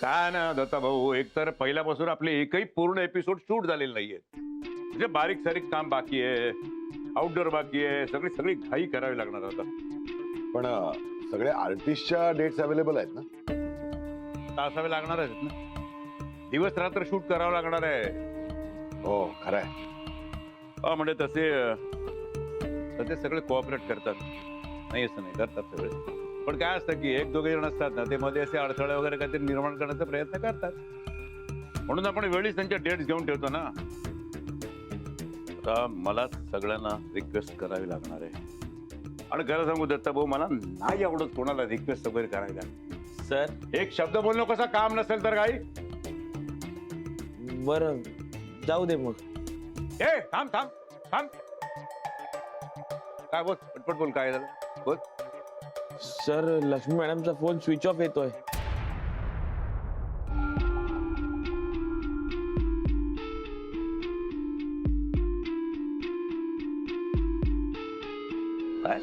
काय ना दत्ता भाऊ, एकतर पहिल्यापासून आपले एकही पूर्ण एपिसोड शूट झालेले नाहीयेत. म्हणजे बारीक सारीक काम बाकी आहे, आउटडोर बाकी आहे, सगळी सगळी घाई करावी लागणार आता. पण सगळे आर्टिस्टच्या डेट्स अवेलेबल आहेत ना? तासावे लागणार आहेत ना. दिवस रात्र शूट करावं लागणार आहे. हो खरंय. म्हणजे तसे सगळे कोऑपरेट करतात. नाही असं नाही, करतात सगळे. पण काय असतं की एक दोघे जण असतात ना, ते मध्ये असे अडथळे वगैरे काहीतरी निर्माण करण्याचा प्रयत्न करतात. म्हणून आपण वेळीच त्यांच्या डेट्स घेऊन ठेवतो ना. आता मला सगळ्यांना रिक्वेस्ट करावी लागणार आहे. आणि खरं सांगू दत्ता भाऊ, मला नाही आवडत कोणाला रिक्वेस्ट वगैरे करायला. सर एक शब्द बोलणं कसं काम नसेल तर काही. बरं जाऊ दे मग. ए थांब थांब थांब. काय बोल, पटपट बोल, काय झालं बोल. सर लक्ष्मी मॅडमचा फोन स्विच ऑफ येतोय. काय